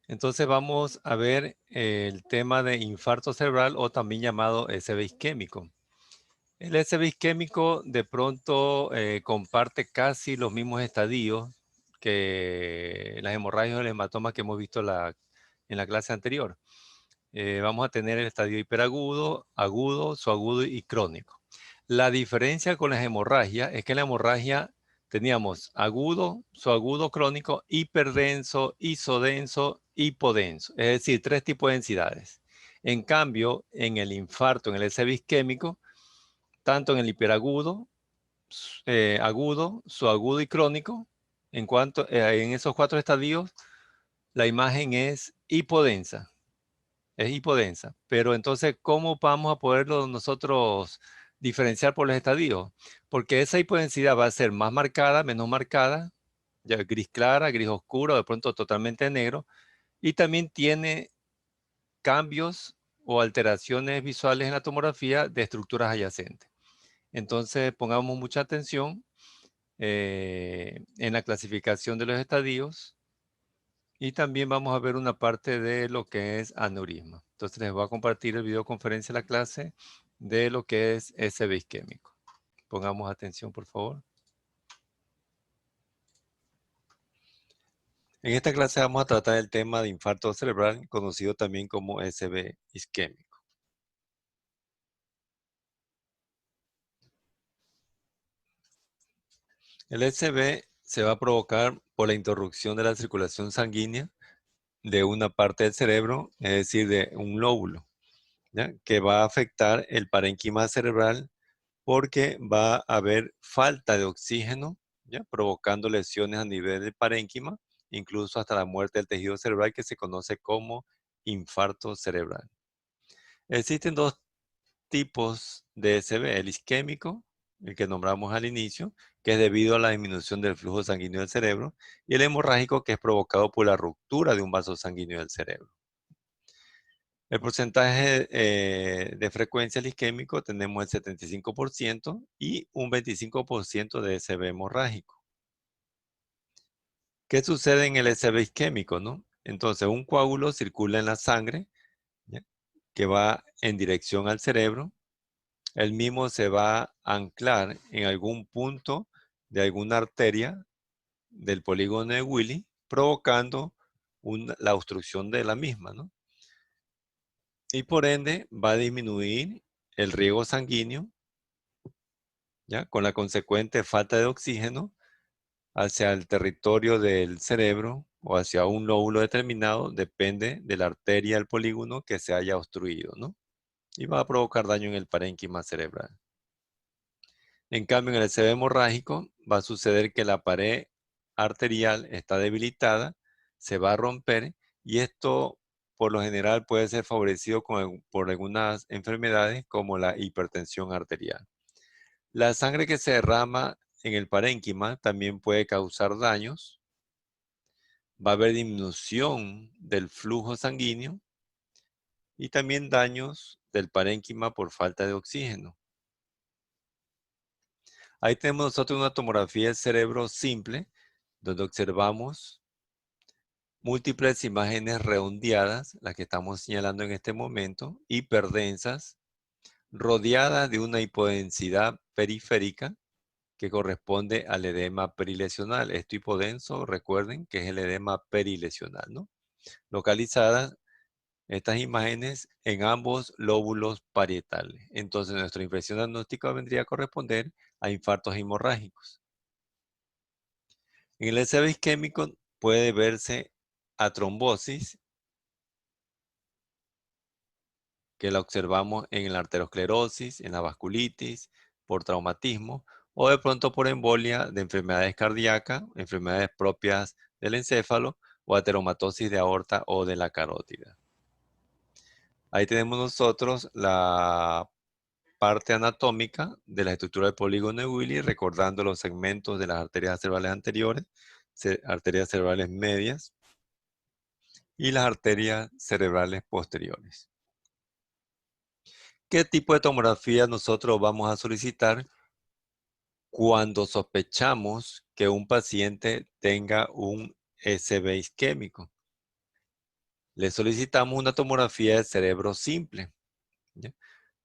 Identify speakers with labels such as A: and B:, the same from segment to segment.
A: Entonces vamos a ver el tema de infarto cerebral o también llamado SB isquémico. El SB isquémico de pronto comparte casi los mismos estadios que las hemorragias o el hematoma que hemos visto en la clase anterior. Vamos a tener el estadio hiperagudo, agudo, subagudo y crónico. La diferencia con las hemorragias es que en la hemorragia teníamos agudo, subagudo, crónico, hiperdenso, isodenso, hipodenso, es decir, 3 tipos de densidades. En cambio, en el infarto, en el SB isquémico, tanto en el hiperagudo, agudo, subagudo y crónico, en esos 4 estadios, la imagen es hipodensa. Es hipodensa. Pero entonces, ¿cómo vamos a poderlo nosotros diferenciar por los estadios? Porque esa hipodensidad va a ser más marcada, menos marcada, ya gris clara, gris oscuro, de pronto totalmente negro, y también tiene cambios o alteraciones visuales en la tomografía de estructuras adyacentes. Entonces, pongamos mucha atención en la clasificación de los estadios. Y también vamos a ver una parte de lo que es aneurisma. Entonces les voy a compartir el videoconferencia de la clase de lo que es SB isquémico. Pongamos atención, por favor. En esta clase vamos a tratar el tema de infarto cerebral, conocido también como SB isquémico. El SB se va a provocar por la interrupción de la circulación sanguínea de una parte del cerebro, es decir, de un lóbulo, ¿ya? Que va a afectar el parénquima cerebral porque va a haber falta de oxígeno, ¿ya? Provocando lesiones a nivel del parénquima, incluso hasta la muerte del tejido cerebral que se conoce como infarto cerebral. Existen 2 tipos de SB, el isquémico, el que nombramos al inicio, que es debido a la disminución del flujo sanguíneo del cerebro, y el hemorrágico, que es provocado por la ruptura de un vaso sanguíneo del cerebro. El porcentaje de frecuencia del isquémico tenemos el 75% y un 25% de SB hemorrágico. ¿Qué sucede en el SB isquémico, no? Entonces, un coágulo circula en la sangre, ¿ya? Que va en dirección al cerebro. El mismo se va a anclar en algún punto de alguna arteria del polígono de Willy, provocando la obstrucción de la misma, ¿no? Y por ende va a disminuir el riego sanguíneo, ¿ya? Con la consecuente falta de oxígeno hacia el territorio del cerebro o hacia un lóbulo determinado, depende de la arteria del polígono que se haya obstruido, ¿no? Y va a provocar daño en el parénquima cerebral. En cambio, en el SB hemorrágico va a suceder que la pared arterial está debilitada, se va a romper y esto por lo general puede ser favorecido por algunas enfermedades como la hipertensión arterial. La sangre que se derrama en el parénquima también puede causar daños. Va a haber disminución del flujo sanguíneo y también daños del parénquima por falta de oxígeno. Ahí tenemos nosotros una tomografía del cerebro simple, donde observamos múltiples imágenes redondeadas, las que estamos señalando en este momento, hiperdensas, rodeadas de una hipodensidad periférica que corresponde al edema perilesional. Esto hipodenso, recuerden que es el edema perilesional, ¿no? Localizadas estas imágenes en ambos lóbulos parietales. Entonces, nuestra impresión diagnóstica vendría a corresponder a infartos hemorrágicos. En el SB isquémico puede verse a trombosis, que la observamos en la arteriosclerosis, en la vasculitis, por traumatismo, o de pronto por embolia de enfermedades cardíacas, enfermedades propias del encéfalo, o ateromatosis de aorta o de la carótida. Ahí tenemos nosotros la parte anatómica de la estructura del polígono de Willy, recordando los segmentos de las arterias cerebrales anteriores, arterias cerebrales medias y las arterias cerebrales posteriores. ¿Qué tipo de tomografía nosotros vamos a solicitar cuando sospechamos que un paciente tenga un SB isquémico? Le solicitamos una tomografía del cerebro simple. ¿Ya?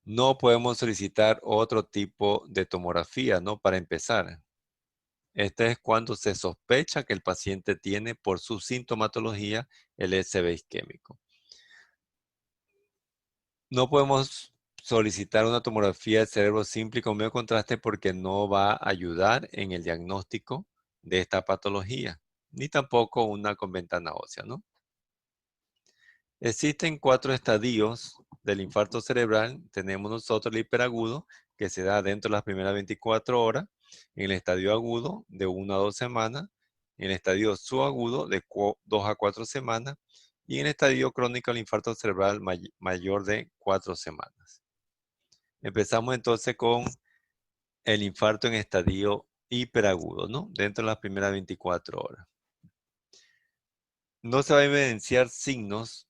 A: No podemos solicitar otro tipo de tomografía, ¿no? Para empezar. Este es cuando se sospecha que el paciente tiene por su sintomatología el SB isquémico. No podemos solicitar una tomografía del cerebro simple con medio contraste porque no va a ayudar en el diagnóstico de esta patología, ni tampoco una con ventana ósea, ¿no? Existen 4 estadios del infarto cerebral. Tenemos nosotros el hiperagudo, que se da dentro de las primeras 24 horas, en el estadio agudo de 1 a 2 semanas, en el estadio subagudo de 2 a 4 semanas, y en el estadio crónico del infarto cerebral mayor de 4 semanas. Empezamos entonces con el infarto en estadio hiperagudo, ¿no? Dentro de las primeras 24 horas. No se va a evidenciar signos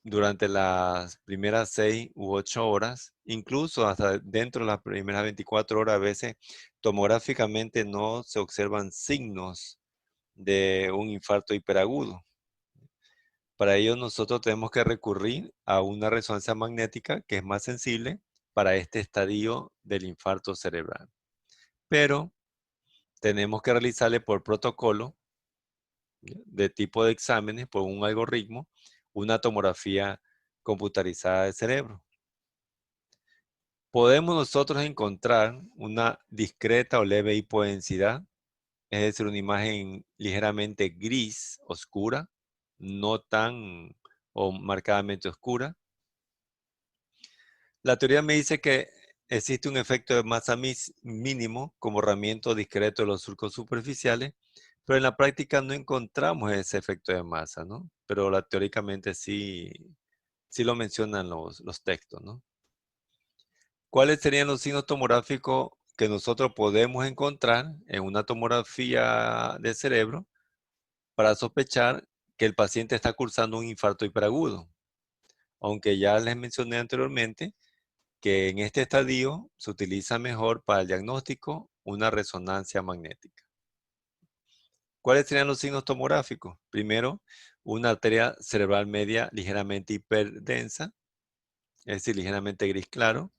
A: durante las primeras 6 u 8 horas, incluso hasta dentro de las primeras 24 horas, a veces tomográficamente no se observan signos de un infarto hiperagudo. Para ello nosotros tenemos que recurrir a una resonancia magnética que es más sensible para este estadio del infarto cerebral. Pero tenemos que realizarle por protocolo de tipo de exámenes, por un algoritmo, una tomografía computarizada del cerebro. Podemos nosotros encontrar una discreta o leve hipodensidad, es decir, una imagen ligeramente gris, oscura, no tan o marcadamente oscura. La teoría me dice que existe un efecto de masa mínimo como borramiento discreto de los surcos superficiales, pero en la práctica no encontramos ese efecto de masa, ¿no? Pero teóricamente sí, sí lo mencionan los textos, ¿no? ¿Cuáles serían los signos tomográficos que nosotros podemos encontrar en una tomografía de cerebro para sospechar que el paciente está cursando un infarto hiperagudo? Aunque ya les mencioné anteriormente que en este estadio se utiliza mejor para el diagnóstico una resonancia magnética. ¿Cuáles serían los signos tomográficos? Primero, una arteria cerebral media ligeramente hiperdensa, es decir, ligeramente gris claro.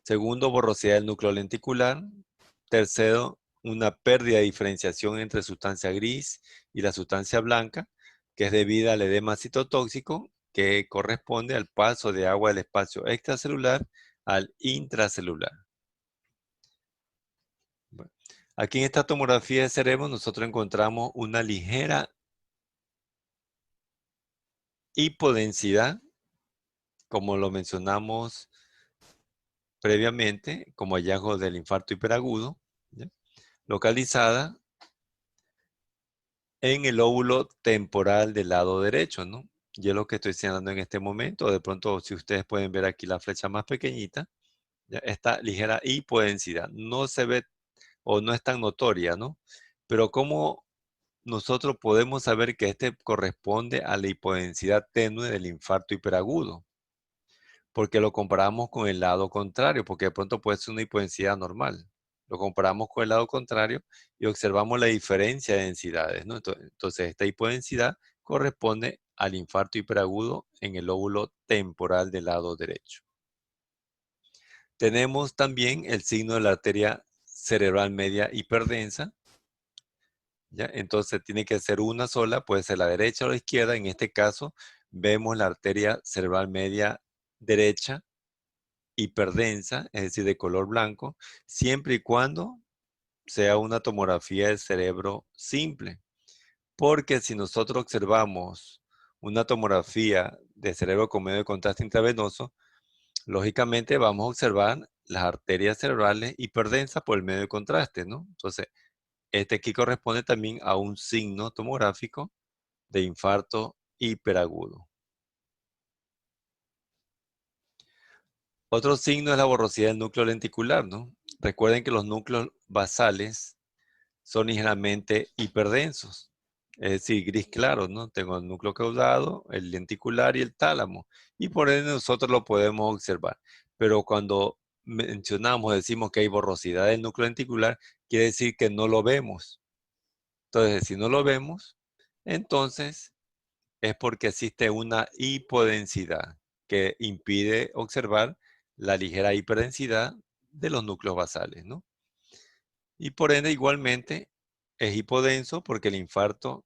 A: Segundo, borrosidad del núcleo lenticular. Tercero, una pérdida de diferenciación entre sustancia gris y la sustancia blanca, que es debida al edema citotóxico, que corresponde al paso de agua del espacio extracelular al intracelular. Bueno, aquí en esta tomografía de cerebro nosotros encontramos una ligera hipodensidad, como lo mencionamos previamente, como hallazgo del infarto hiperagudo, ¿ya? Localizada en el lóbulo temporal del lado derecho, ¿no? Y es lo que estoy señalando en este momento. De pronto, si ustedes pueden ver aquí la flecha más pequeñita, ¿ya? Esta ligera hipodensidad no se ve o no es tan notoria, ¿no? Pero ¿cómo nosotros podemos saber que este corresponde a la hipodensidad tenue del infarto hiperagudo? Porque lo comparamos con el lado contrario, porque de pronto puede ser una hipodensidad normal. Lo comparamos con el lado contrario y observamos la diferencia de densidades, ¿no? Entonces, esta hipodensidad corresponde al infarto hiperagudo en el lóbulo temporal del lado derecho. Tenemos también el signo de la arteria cerebral media hiperdensa, ¿ya? Entonces, tiene que ser una sola, puede ser la derecha o la izquierda. En este caso, vemos la arteria cerebral media derecha hiperdensa, es decir, de color blanco, siempre y cuando sea una tomografía del cerebro simple. Porque si nosotros observamos una tomografía de cerebro con medio de contraste intravenoso, lógicamente vamos a observar las arterias cerebrales hiperdensas por el medio de contraste, ¿no? Entonces, este aquí corresponde también a un signo tomográfico de infarto hiperagudo. Otro signo es la borrosidad del núcleo lenticular, ¿no? Recuerden que los núcleos basales son ligeramente hiperdensos, es decir, gris claro, ¿no? Tengo el núcleo caudado, el lenticular y el tálamo, y por ende nosotros lo podemos observar. Pero cuando mencionamos, decimos que hay borrosidad del núcleo lenticular, quiere decir que no lo vemos. Entonces, si no lo vemos, entonces es porque existe una hipodensidad que impide observar la ligera hiperdensidad de los núcleos basales, ¿no? Y por ende, igualmente, es hipodenso porque el infarto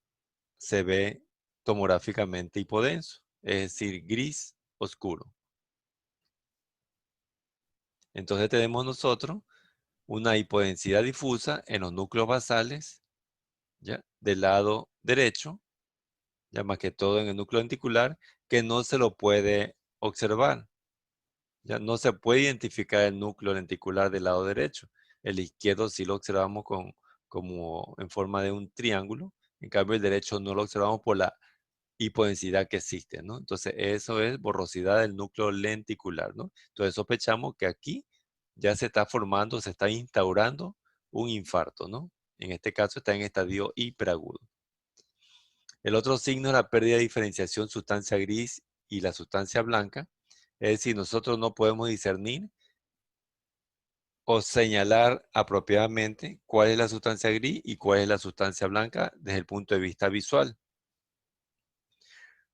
A: se ve tomográficamente hipodenso, es decir, gris oscuro. Entonces tenemos nosotros una hipodensidad difusa en los núcleos basales, ¿ya? Del lado derecho, ya más que todo en el núcleo lenticular, que no se lo puede observar. Ya no se puede identificar el núcleo lenticular del lado derecho. El izquierdo sí lo observamos como en forma de un triángulo. En cambio, el derecho no lo observamos por la hipodensidad que existe, ¿no? Entonces, eso es borrosidad del núcleo lenticular, ¿no? Entonces, sospechamos que aquí ya se está formando, se está instaurando un infarto, ¿no? En este caso está en estadio hiperagudo. El otro signo es la pérdida de diferenciación sustancia gris y la sustancia blanca. Es decir, nosotros no podemos discernir o señalar apropiadamente cuál es la sustancia gris y cuál es la sustancia blanca desde el punto de vista visual.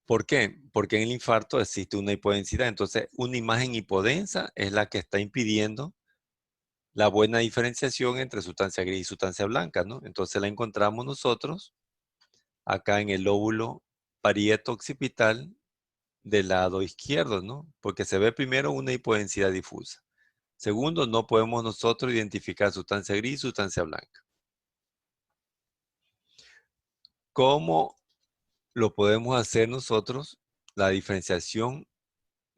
A: ¿Por qué? Porque en el infarto existe una hipodensidad. Entonces, una imagen hipodensa es la que está impidiendo la buena diferenciación entre sustancia gris y sustancia blanca, ¿no? Entonces la encontramos nosotros acá en el lóbulo parieto-occipital del lado izquierdo, ¿no? Porque se ve primero una hipodensidad difusa. Segundo, no podemos nosotros identificar sustancia gris y sustancia blanca. ¿Cómo lo podemos hacer nosotros? La diferenciación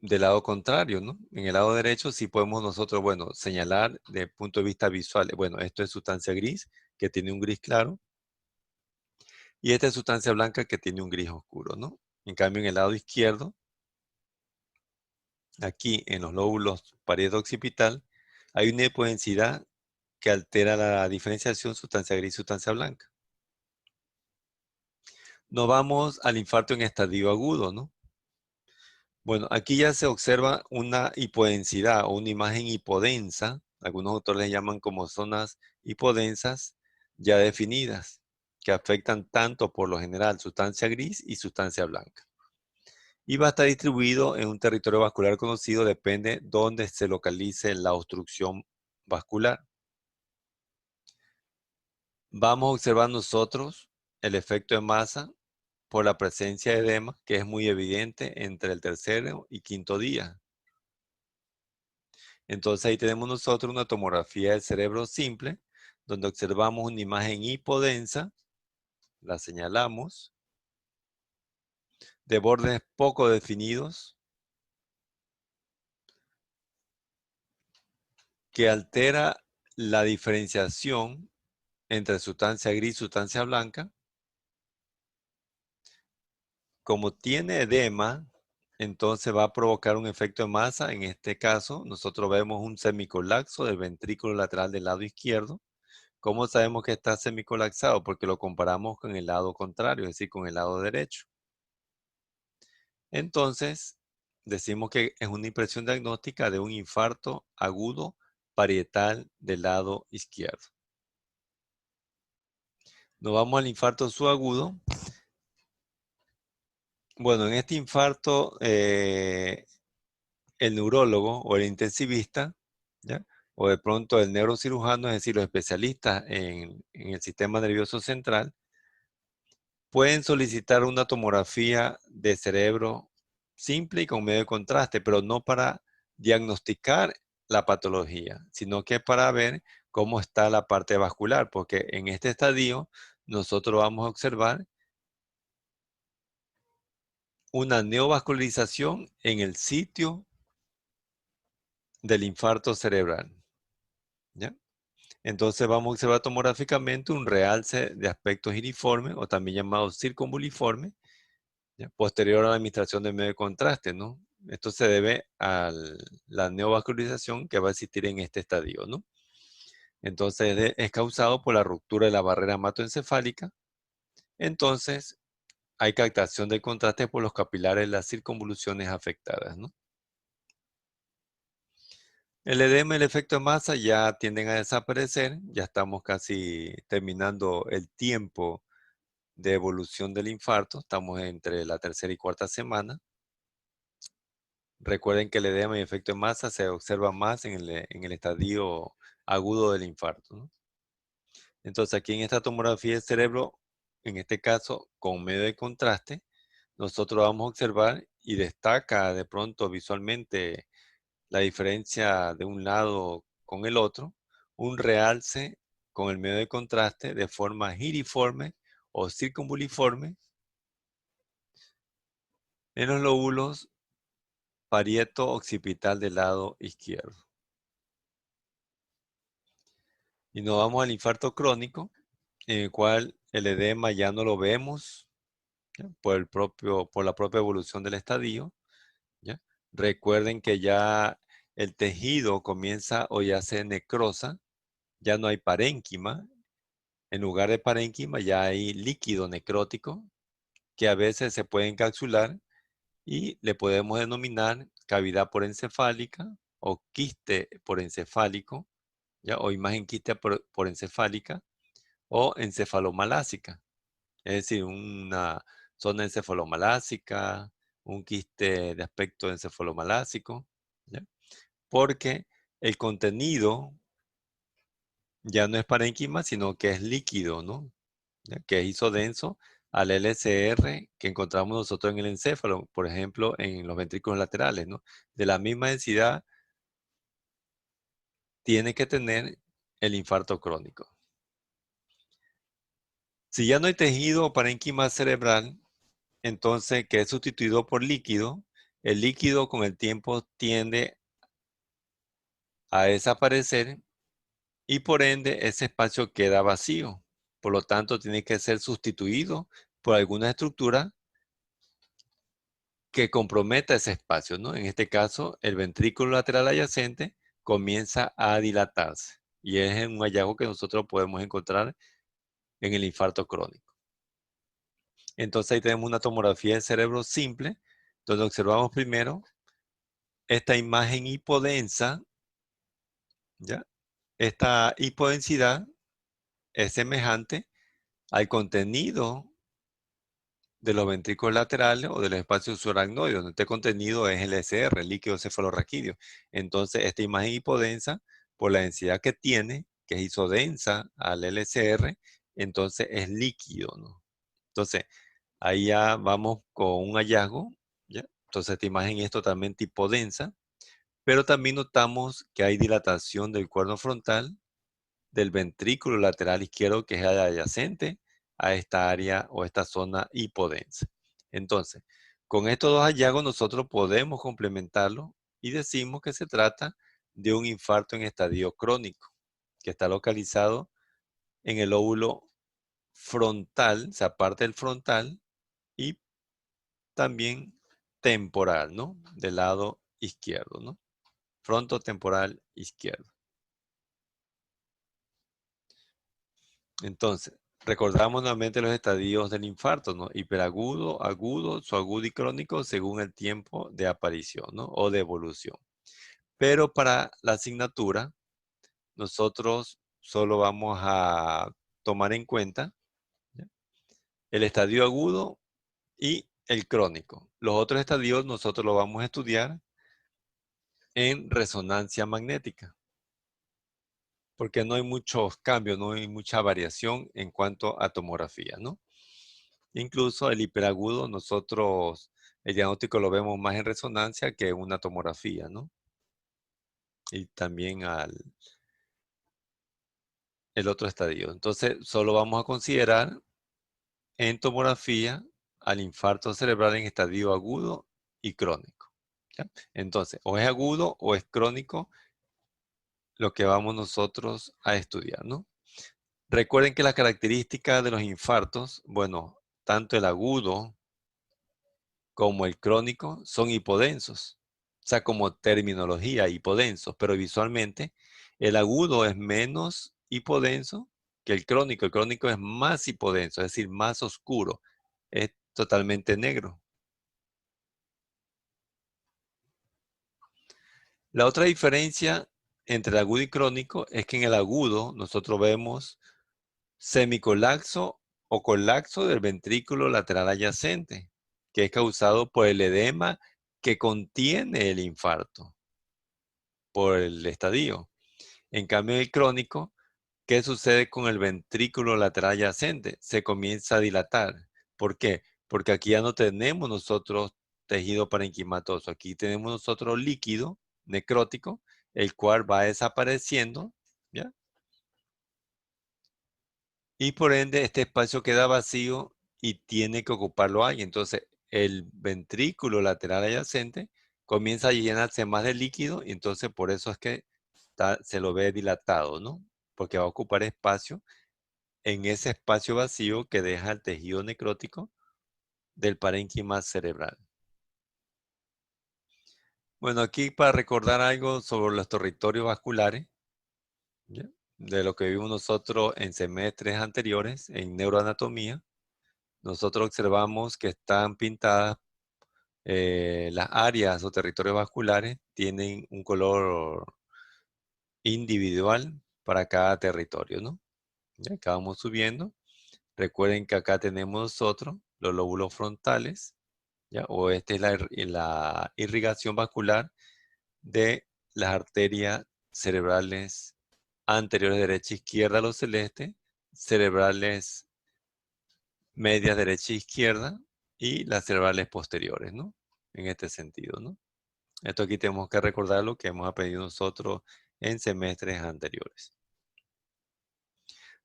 A: del lado contrario, ¿no? En el lado derecho sí podemos nosotros, bueno, señalar desde el punto de vista visual, bueno, esto es sustancia gris, que tiene un gris claro, y esta es sustancia blanca que tiene un gris oscuro, ¿no? En cambio, en el lado izquierdo, aquí en los lóbulos parieto occipital, hay una hipodensidad que altera la diferenciación sustancia gris, sustancia blanca. Nos vamos al infarto en estadio agudo, ¿no? Bueno, aquí ya se observa una hipodensidad o una imagen hipodensa. Algunos autores le llaman como zonas hipodensas ya definidas, que afectan tanto por lo general sustancia gris y sustancia blanca. Y va a estar distribuido en un territorio vascular conocido, depende dónde se localice la obstrucción vascular. Vamos a observar nosotros el efecto de masa por la presencia de edema, que es muy evidente entre el tercero y quinto día. Entonces ahí tenemos nosotros una tomografía del cerebro simple, donde observamos una imagen hipodensa, la señalamos, de bordes poco definidos, que altera la diferenciación entre sustancia gris y sustancia blanca. Como tiene edema, entonces va a provocar un efecto de masa. En este caso, nosotros vemos un semicolapso del ventrículo lateral del lado izquierdo. ¿Cómo sabemos que está semicolapsado? Porque lo comparamos con el lado contrario, es decir, con el lado derecho. Entonces, decimos que es una impresión diagnóstica de un infarto agudo parietal del lado izquierdo. Nos vamos al infarto subagudo. Bueno, en este infarto, el neurólogo o el intensivista, ¿ya? O de pronto el neurocirujano, es decir, los especialistas en el sistema nervioso central, pueden solicitar una tomografía de cerebro simple y con medio de contraste, pero no para diagnosticar la patología, sino que para ver cómo está la parte vascular, porque en este estadio nosotros vamos a observar una neovascularización en el sitio del infarto cerebral, ¿ya? Entonces vamos a observar tomográficamente un realce de aspectos iriformes o también llamado circunvuliforme, ¿ya? Posterior a la administración de medio de contraste, ¿no? Esto se debe a la neovascularización que va a existir en este estadio, ¿no? Entonces es causado por la ruptura de la barrera hematoencefálica. Entonces hay captación del contraste por los capilares de las circunvoluciones afectadas, ¿no? El edema y el efecto de masa ya tienden a desaparecer, ya estamos casi terminando el tiempo de evolución del infarto. Estamos entre la tercera y cuarta semana. Recuerden que el edema y efecto en masa se observa más en el estadio agudo del infarto, ¿no? Entonces, aquí en esta tomografía del cerebro, en este caso, con medio de contraste, nosotros vamos a observar y destaca de pronto visualmente la diferencia de un lado con el otro, un realce con el medio de contraste de forma giriforme o circunvuliforme en los lóbulos parieto-occipital del lado izquierdo. Y nos vamos al infarto crónico, en el cual el edema ya no lo vemos, ¿ya? Por la propia evolución del estadio, ¿ya? Recuerden que ya el tejido comienza o ya se necrosa, ya no hay parénquima. En lugar de parénquima ya hay líquido necrótico que a veces se puede encapsular y le podemos denominar cavidad porencefálica o quiste porencefálico, ¿ya? O imagen quiste porencefálica o encefalomalásica. Es decir, una zona encefalomalásica, un quiste de aspecto encefalomalásico, ¿ya? Porque el contenido ya no es parénquima, sino que es líquido, ¿no? ¿Ya? Que es isodenso al LCR que encontramos nosotros en el encéfalo, por ejemplo, en los ventrículos laterales, ¿no? De la misma densidad tiene que tener el infarto crónico. Si ya no hay tejido o parénquima cerebral, entonces que es sustituido por líquido, el líquido con el tiempo tiende a desaparecer y por ende ese espacio queda vacío. Por lo tanto, tiene que ser sustituido por alguna estructura que comprometa ese espacio, ¿no? En este caso, el ventrículo lateral adyacente comienza a dilatarse y es un hallazgo que nosotros podemos encontrar en el infarto crónico. Entonces ahí tenemos una tomografía del cerebro simple, donde observamos primero esta imagen hipodensa, ¿ya? Esta hipodensidad es semejante al contenido de los ventrículos laterales o del espacio subaracnoide, donde este contenido es el SR, el líquido cefalorraquídeo. Entonces, esta imagen hipodensa, por la densidad que tiene, que es isodensa al LCR, entonces es líquido, ¿no? Entonces, ahí ya vamos con un hallazgo, ¿ya? Entonces, esta imagen es totalmente hipodensa, pero también notamos que hay dilatación del cuerno frontal, del ventrículo lateral izquierdo, que es el adyacente a esta área o esta zona hipodensa. Entonces, con estos dos hallazgos nosotros podemos complementarlo y decimos que se trata de un infarto en estadio crónico, que está localizado en el lóbulo frontal, o sea, parte del frontal y también temporal, ¿no? Del lado izquierdo, ¿no? Frontotemporal izquierdo. Entonces, recordamos nuevamente los estadios del infarto, ¿no? Hiperagudo, agudo, subagudo y crónico según el tiempo de aparición, ¿no? O de evolución. Pero para la asignatura, nosotros solo vamos a tomar en cuenta, ¿ya? El estadio agudo y el crónico. Los otros estadios nosotros los vamos a estudiar en resonancia magnética, porque no hay muchos cambios, no hay mucha variación en cuanto a tomografía, ¿no? Incluso el hiperagudo, nosotros el diagnóstico lo vemos más en resonancia que en una tomografía, ¿no? Y también el otro estadio. Entonces, solo vamos a considerar en tomografía al infarto cerebral en estadio agudo y crónico, ¿ya? Entonces, o es agudo o es crónico lo que vamos nosotros a estudiar, ¿no? Recuerden que las características de los infartos, bueno, tanto el agudo como el crónico son hipodensos. O sea, como terminología, hipodensos, pero visualmente el agudo es menos hipodenso que el crónico. El crónico es más hipodenso, es decir, más oscuro. Es totalmente negro. La otra diferencia entre el agudo y crónico es que en el agudo nosotros vemos semicolapso o colapso del ventrículo lateral adyacente, que es causado por el edema que contiene el infarto, por el estadio. En cambio, el crónico, ¿qué sucede con el ventrículo lateral adyacente? Se comienza a dilatar. ¿Por qué? Porque aquí ya no tenemos nosotros tejido parenquimatoso. Aquí tenemos nosotros líquido necrótico, el cual va desapareciendo, ¿ya? Y por ende, este espacio queda vacío y tiene que ocuparlo alguien. Entonces, el ventrículo lateral adyacente comienza a llenarse más de líquido y entonces por eso es que se lo ve dilatado, ¿no? Porque va a ocupar espacio en ese espacio vacío que deja el tejido necrótico del parénquima cerebral. Bueno, aquí para recordar algo sobre los territorios vasculares, ¿ya? De lo que vimos nosotros en semestres anteriores en neuroanatomía, nosotros observamos que están pintadas las áreas o territorios vasculares, tienen un color individual para cada territorio, ¿no? Ya acá vamos subiendo. Recuerden que acá tenemos nosotros los lóbulos frontales, ¿ya? O esta es la irrigación vascular de las arterias cerebrales anteriores derecha e izquierda, lo celeste, cerebrales medias derecha e izquierda y las cerebrales posteriores, ¿no? En este sentido, ¿no? Esto aquí tenemos que recordar lo que hemos aprendido nosotros en semestres anteriores.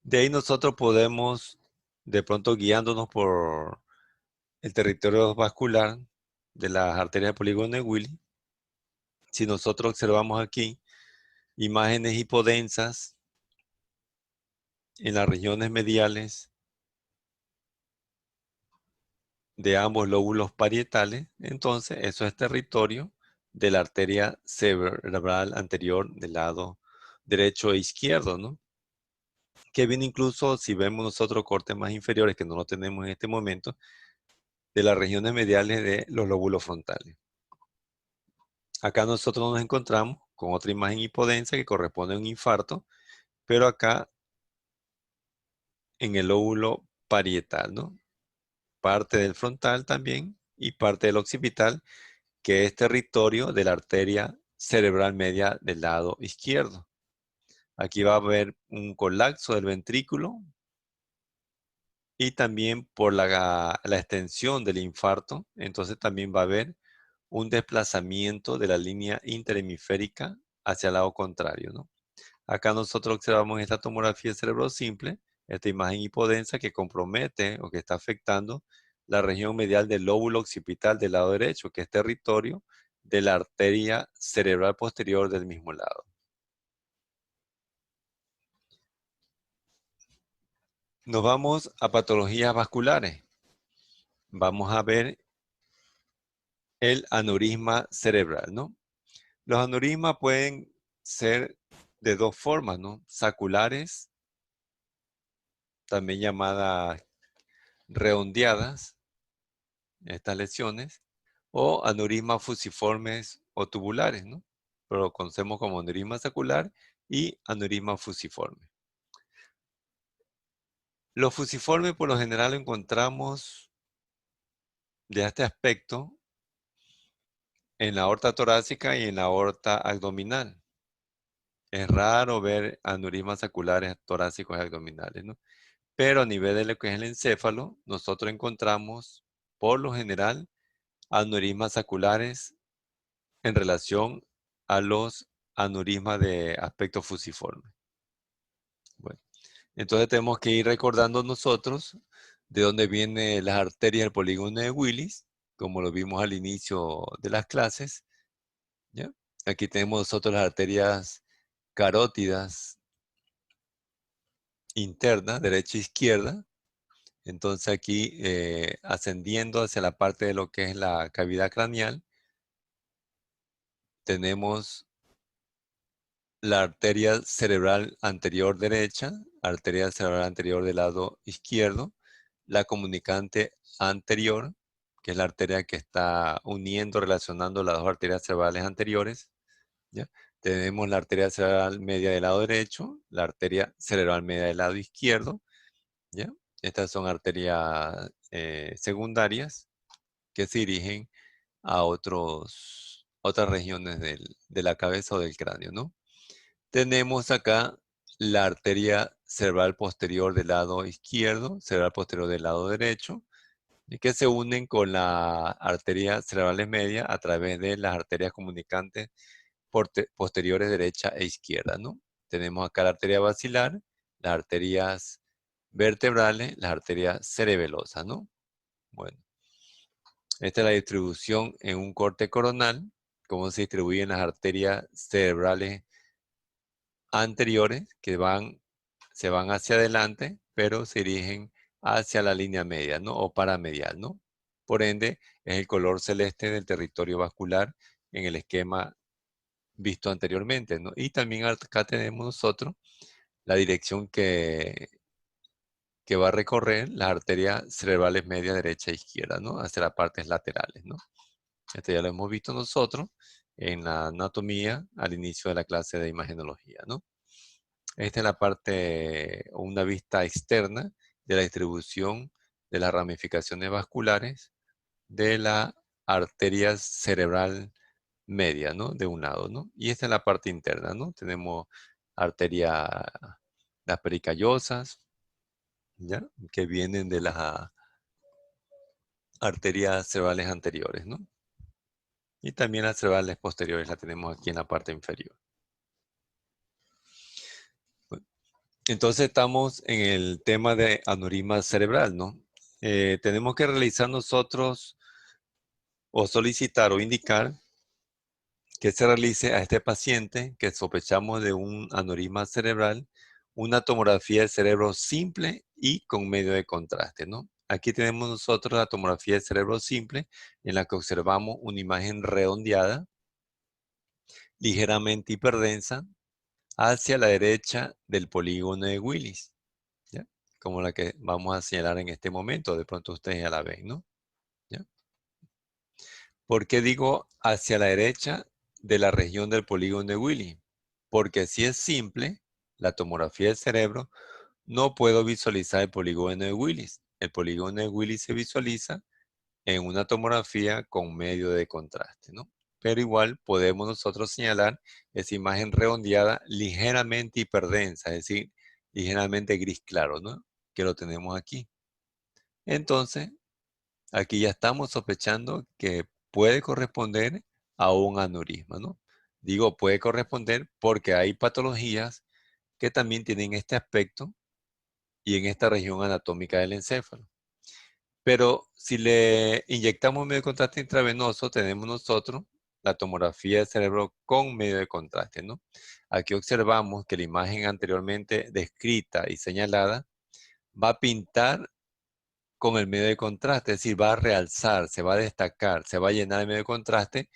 A: De ahí nosotros podemos, de pronto guiándonos por el territorio vascular de las arterias del polígono de Willy, si nosotros observamos aquí imágenes hipodensas en las regiones mediales de ambos lóbulos parietales, entonces eso es territorio de la arteria cerebral anterior del lado derecho e izquierdo, ¿no? Que viene incluso, si vemos nosotros cortes más inferiores que no lo tenemos en este momento, de las regiones mediales de los lóbulos frontales. Acá nosotros nos encontramos con otra imagen hipodensa que corresponde a un infarto, pero acá en el lóbulo parietal, ¿no? Parte del frontal también y parte del occipital, que es territorio de la arteria cerebral media del lado izquierdo. Aquí va a haber un colapso del ventrículo y también por la extensión del infarto, entonces también va a haber un desplazamiento de la línea interhemisférica hacia el lado contrario, ¿no? Acá nosotros observamos esta tomografía de cerebro simple, esta imagen hipodensa que compromete o que está afectando la región medial del lóbulo occipital del lado derecho, que es territorio de la arteria cerebral posterior del mismo lado. Nos vamos a patologías vasculares. Vamos a ver el aneurisma cerebral, ¿no? Los aneurismas pueden ser de dos formas, ¿no? Saculares, también llamadas redondeadas, estas lesiones, o aneurismas fusiformes o tubulares, ¿no? Pero lo conocemos como aneurisma sacular y aneurisma fusiforme. Los fusiformes por lo general lo encontramos de este aspecto en la aorta torácica y en la aorta abdominal. Es raro ver aneurismas saculares torácicos y abdominales, ¿no? Pero a nivel de lo que es el encéfalo, nosotros encontramos, por lo general, aneurismas saculares en relación a los aneurismas de aspecto fusiforme. Bueno, entonces tenemos que ir recordando nosotros de dónde vienen las arterias del polígono de Willis, como lo vimos al inicio de las clases, ¿ya? Aquí tenemos nosotros las arterias carótidas internas, derecha e izquierda. Entonces aquí ascendiendo hacia la parte de lo que es la cavidad craneal, tenemos la arteria cerebral anterior derecha, arteria cerebral anterior del lado izquierdo, la comunicante anterior, que es la arteria que está uniendo, relacionando las dos arterias cerebrales anteriores, ¿ya? Tenemos la arteria cerebral media del lado derecho, la arteria cerebral media del lado izquierdo, ¿ya? Estas son arterias secundarias que se dirigen a otras regiones de la cabeza o del cráneo, ¿no? Tenemos acá la arteria cerebral posterior del lado izquierdo, cerebral posterior del lado derecho, y que se unen con la arteria cerebrales media a través de las arterias comunicantes posteriores derecha e izquierda, ¿no? Tenemos acá la arteria basilar, las arterias vertebrales, las arterias cerebelosas, ¿no? Bueno, esta es la distribución en un corte coronal, cómo se distribuyen las arterias cerebrales anteriores que se van hacia adelante, pero se dirigen hacia la línea media, ¿no? O paramedial, ¿no? Por ende, es el color celeste del territorio vascular en el esquema visto anteriormente, ¿no? Y también acá tenemos nosotros la dirección que va a recorrer las arterias cerebrales media, derecha e izquierda, ¿no? Hacia las partes laterales, ¿no? Esto ya lo hemos visto nosotros en la anatomía al inicio de la clase de imagenología, ¿no? Esta es la parte, una vista externa de la distribución de las ramificaciones vasculares de la arteria cerebral media, ¿no? De un lado, ¿no? Y esta es la parte interna, ¿no? Tenemos arteria, las pericallosas, ¿ya? Que vienen de las arterias cerebrales anteriores, ¿no? Y también las cerebrales posteriores la tenemos aquí en la parte inferior. Bueno, entonces estamos en el tema de aneurisma cerebral, ¿no? Tenemos que realizar nosotros o solicitar o indicar que se realice a este paciente que sospechamos de un aneurisma cerebral una tomografía de cerebro simple y con medio de contraste, ¿no? Aquí tenemos nosotros la tomografía de cerebro simple en la que observamos una imagen redondeada, ligeramente hiperdensa, hacia la derecha del polígono de Willis, ¿ya? Como la que vamos a señalar en este momento. De pronto ustedes ya la ven, ¿no? ¿Ya? ¿Por qué digo hacia la derecha de la región del polígono de Willis? Porque si es simple, la tomografía del cerebro, no puedo visualizar el polígono de Willis. El polígono de Willis se visualiza en una tomografía con medio de contraste, ¿no? Pero igual podemos nosotros señalar esa imagen redondeada ligeramente hiperdensa, es decir, ligeramente gris claro, ¿no? Que lo tenemos aquí. Entonces, aquí ya estamos sospechando que puede corresponder a un aneurisma, ¿no? Digo puede corresponder porque hay patologías que también tienen este aspecto y en esta región anatómica del encéfalo. Pero si le inyectamos medio de contraste intravenoso, tenemos nosotros la tomografía del cerebro con medio de contraste, ¿no? Aquí observamos que la imagen anteriormente descrita y señalada va a pintar con el medio de contraste, es decir, va a realzar, se va a destacar, se va a llenar el medio de contraste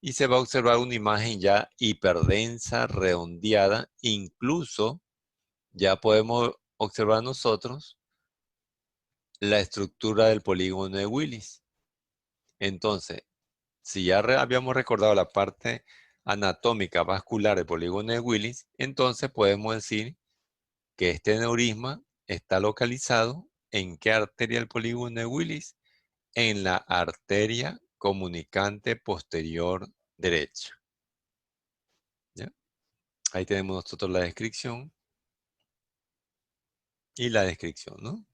A: y se va a observar una imagen ya hiperdensa, redondeada, incluso ya podemos observar nosotros la estructura del polígono de Willis. Entonces, si ya habíamos recordado la parte anatómica vascular del polígono de Willis, entonces podemos decir que este aneurisma está localizado en qué arteria del polígono de Willis, en la arteria comunicante posterior derecha. ¿Ya? Ahí tenemos nosotros la descripción y la descripción, ¿no?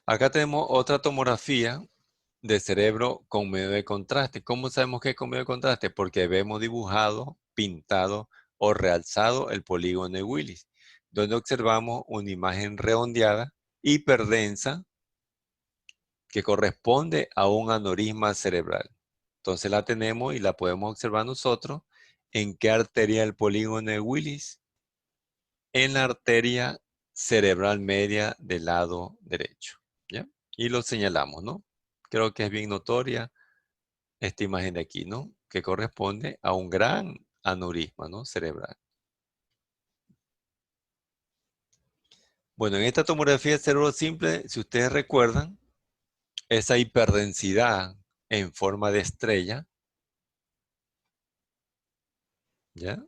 A: Acá tenemos otra tomografía de cerebro con medio de contraste. ¿Cómo sabemos que es con medio de contraste? Porque vemos dibujado, pintado o realzado el polígono de Willis, donde observamos una imagen redondeada, hiperdensa, que corresponde a un aneurisma cerebral. Entonces la tenemos y la podemos observar nosotros en qué arteria del polígono de Willis, en la arteria cerebral media del lado derecho, ¿ya? Y lo señalamos, ¿no? Creo que es bien notoria esta imagen de aquí, ¿no? Que corresponde a un gran aneurisma, ¿no? Cerebral. Bueno, en esta tomografía de cerebro simple, si ustedes recuerdan, esa hiperdensidad en forma de estrella, ¿ya?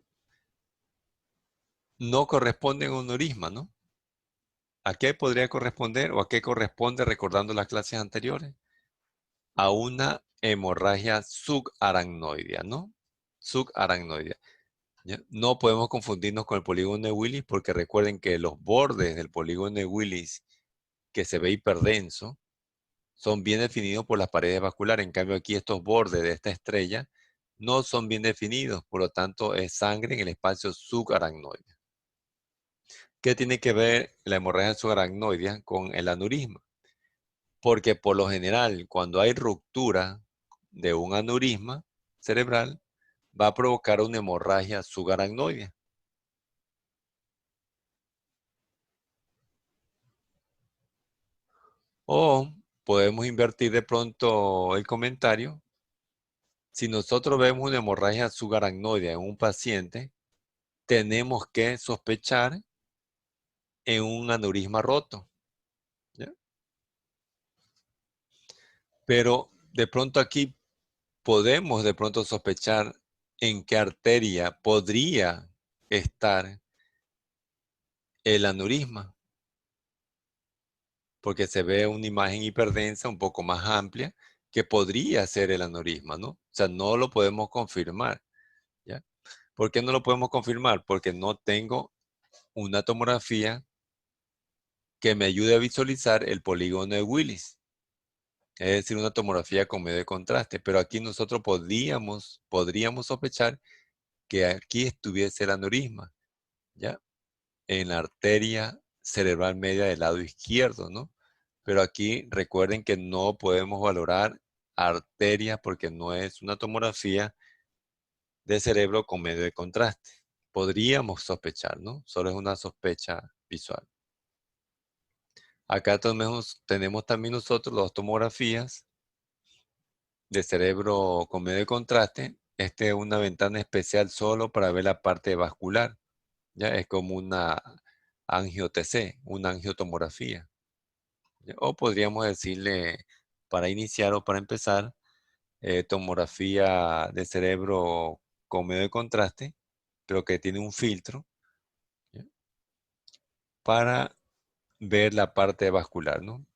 A: no corresponden a un aneurisma, ¿no? ¿A qué podría corresponder o a qué corresponde recordando las clases anteriores? A una hemorragia subaracnoidea, ¿no? Subaracnoidea. ¿Ya? No podemos confundirnos con el polígono de Willis porque recuerden que los bordes del polígono de Willis que se ve hiperdenso son bien definidos por las paredes vasculares. En cambio aquí estos bordes de esta estrella no son bien definidos, por lo tanto es sangre en el espacio subaracnoide. ¿Qué tiene que ver la hemorragia subaracnoidea con el aneurisma? Porque por lo general, cuando hay ruptura de un aneurisma cerebral, va a provocar una hemorragia subaracnoidea. O podemos invertir de pronto el comentario. Si nosotros vemos una hemorragia subaracnoidea en un paciente, tenemos que sospechar en un aneurisma roto, ¿ya? Pero de pronto aquí podemos de pronto sospechar en qué arteria podría estar el aneurisma, porque se ve una imagen hiperdensa un poco más amplia que podría ser el aneurisma, ¿no? O sea, no lo podemos confirmar, ¿ya? ¿Por qué no lo podemos confirmar? Porque no tengo una tomografía que me ayude a visualizar el polígono de Willis, es decir, una tomografía con medio de contraste, pero aquí nosotros podríamos sospechar que aquí estuviese el aneurisma, ¿ya? En la arteria cerebral media del lado izquierdo, ¿no? Pero aquí recuerden que no podemos valorar arterias porque no es una tomografía de cerebro con medio de contraste. Podríamos sospechar, ¿no? Solo es una sospecha visual. Acá tenemos también nosotros dos tomografías de cerebro con medio de contraste. Este es una ventana especial solo para ver la parte vascular. ¿Ya? Es como una angio-TC, una angiotomografía. ¿Ya? O podríamos decirle, para iniciar o para empezar, tomografía de cerebro con medio de contraste, pero que tiene un filtro, ¿ya? Para ver la parte vascular, ¿no?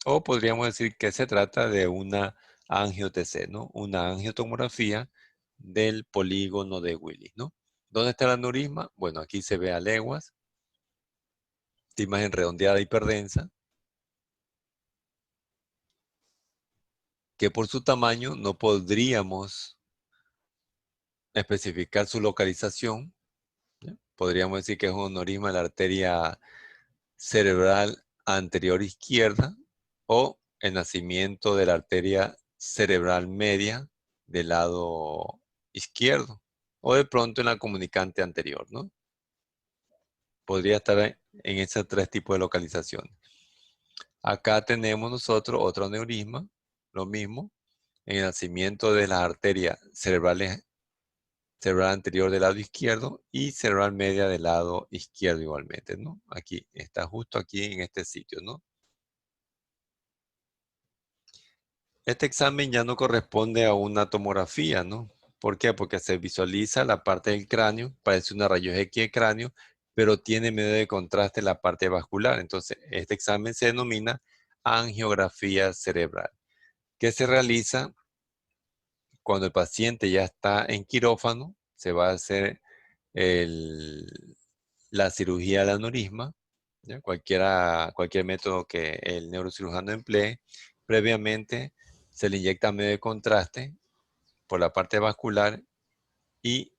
A: O podríamos decir que se trata de una angio-TC, ¿no? Una angiotomografía del polígono de Willis, ¿no? ¿Dónde está el aneurisma? Bueno, aquí se ve a leguas, esta imagen redondeada hiperdensa, que por su tamaño no podríamos especificar su localización, ¿ya? Podríamos decir que es un aneurisma de la arteria cerebral anterior izquierda o el nacimiento de la arteria cerebral media del lado izquierdo o de pronto en la comunicante anterior, ¿no? Podría estar en esos tres tipos de localizaciones. Acá tenemos nosotros otro aneurisma, lo mismo, en el nacimiento de las arterias cerebrales, cerebral anterior del lado izquierdo y cerebral media del lado izquierdo igualmente, ¿no? Aquí, está justo aquí en este sitio, ¿no? Este examen ya no corresponde a una tomografía, ¿no? ¿Por qué? Porque se visualiza la parte del cráneo, parece una rayos X de cráneo, pero tiene medio de contraste la parte vascular. Entonces, este examen se denomina angiografía cerebral, que se realiza cuando el paciente ya está en quirófano, se va a hacer la cirugía del aneurisma, ¿ya? Cualquier método que el neurocirujano emplee. Previamente se le inyecta medio de contraste por la parte vascular y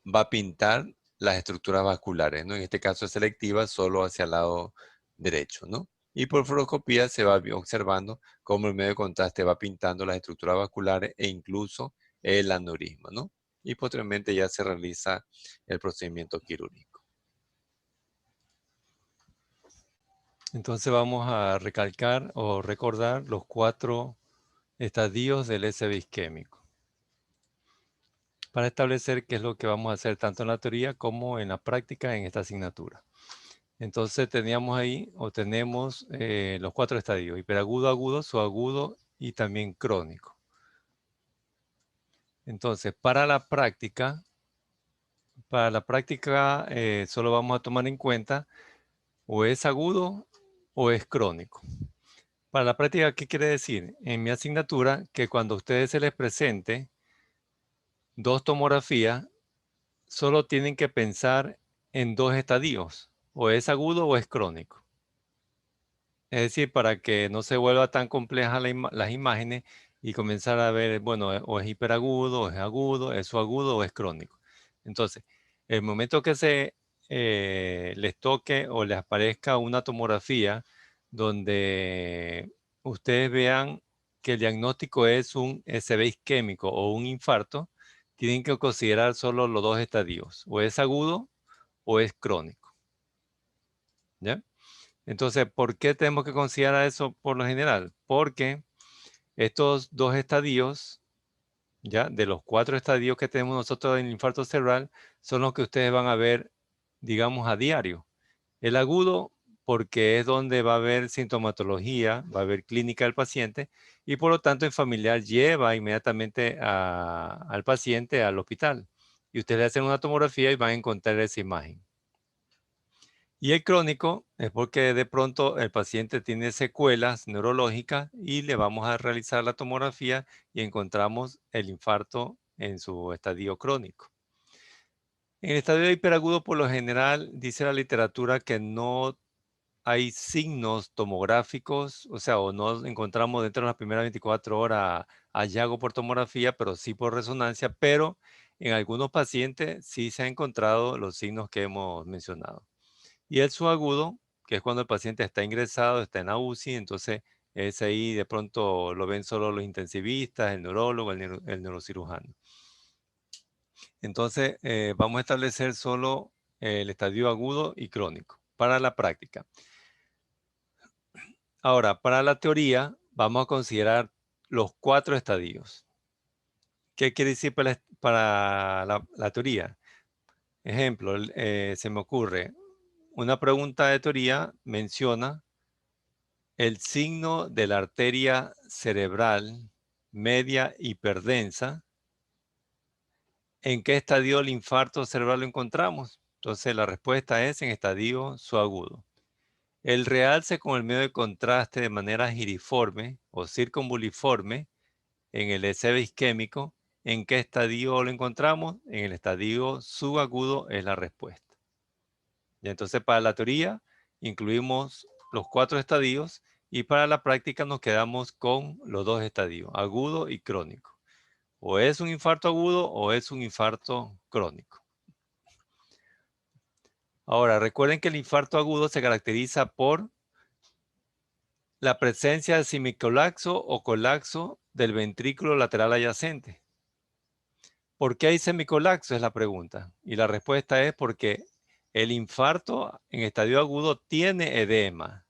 A: va a pintar las estructuras vasculares, ¿no? En este caso es selectiva solo hacia el lado derecho, ¿no? Y por fluoroscopía se va observando cómo el medio de contraste va pintando las estructuras vasculares e incluso el aneurisma, ¿no? Y posteriormente ya se realiza el procedimiento quirúrgico. Entonces vamos a recalcar o recordar los 4 estadios del SB isquémico para establecer qué es lo que vamos a hacer tanto en la teoría como en la práctica en esta asignatura. Entonces teníamos ahí o tenemos los 4 estadios: hiperagudo, agudo, subagudo y también crónico. Entonces, para la práctica, Para la práctica solo vamos a tomar en cuenta o es agudo o es crónico. Para la práctica, ¿qué quiere decir? En mi asignatura, que cuando a ustedes se les presente 2 tomografías, solo tienen que pensar en 2 estadios, o es agudo o es crónico. Es decir, para que no se vuelva tan compleja las imágenes y comenzar a ver, bueno, o es hiperagudo, o es agudo, es subagudo o es crónico. Entonces, el momento que les toque o les aparezca una tomografía donde ustedes vean que el diagnóstico es un SB isquémico o un infarto, tienen que considerar solo los 2 estadios, o es agudo o es crónico. ¿Ya? Entonces, ¿por qué tenemos que considerar eso por lo general? Porque estos 2 estadios, ya, de los 4 estadios que tenemos nosotros en el infarto cerebral, son los que ustedes van a ver, digamos, a diario. El agudo, porque es donde va a haber sintomatología, va a haber clínica del paciente, y por lo tanto el familiar lleva inmediatamente al paciente al hospital. Y ustedes le hacen una tomografía y van a encontrar esa imagen. Y el crónico es porque de pronto el paciente tiene secuelas neurológicas y le vamos a realizar la tomografía y encontramos el infarto en su estadio crónico. En el estadio hiperagudo, por lo general, dice la literatura que no hay signos tomográficos, o sea, o no encontramos dentro de las primeras 24 horas hallazgo por tomografía, pero sí por resonancia, pero en algunos pacientes sí se han encontrado los signos que hemos mencionado. Y el subagudo, que es cuando el paciente está ingresado, está en la UCI, entonces es ahí de pronto lo ven solo los intensivistas, el neurólogo, el neurocirujano. Entonces vamos a establecer solo el estadio agudo y crónico para la práctica. Ahora, para la teoría, vamos a considerar los 4 estadios. ¿Qué quiere decir para la teoría? Ejemplo, se me ocurre, una pregunta de teoría menciona el signo de la arteria cerebral media hiperdensa. ¿En qué estadio del infarto cerebral lo encontramos? Entonces la respuesta es en estadio subagudo. El realce con el medio de contraste de manera giriforme o circunvuliforme en el ECB isquémico, ¿en qué estadio lo encontramos? En el estadio subagudo es la respuesta. Y entonces para la teoría incluimos los 4 estadios y para la práctica nos quedamos con los 2 estadios, agudo y crónico. O es un infarto agudo o es un infarto crónico. Ahora, recuerden que el infarto agudo se caracteriza por la presencia de semicolapso o colapso del ventrículo lateral adyacente. ¿Por qué hay semicolapso? Es la pregunta. Y la respuesta es porque el infarto en estadio agudo tiene edema,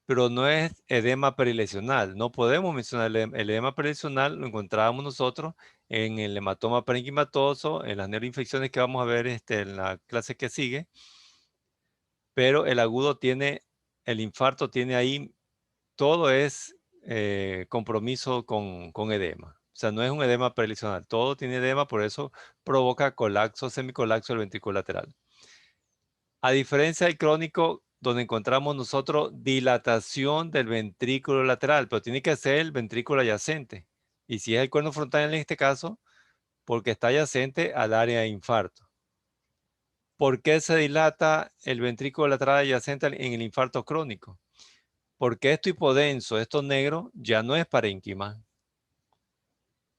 A: pero no es edema perilesional. No podemos mencionar el edema perilesional, lo encontrábamos nosotros en el hematoma parenquimatoso, en las neuroinfecciones que vamos a ver en la clase que sigue, pero el agudo tiene, el infarto tiene ahí, todo es compromiso con edema. O sea, no es un edema perilesional, todo tiene edema, por eso provoca colapso, semicolapso del ventrículo lateral. A diferencia del crónico, donde encontramos nosotros dilatación del ventrículo lateral, pero tiene que ser el ventrículo adyacente. Y si es el cuerno frontal en este caso, porque está adyacente al área de infarto. ¿Por qué se dilata el ventrículo lateral adyacente en el infarto crónico? Porque esto hipodenso, esto negro, ya no es parénquima.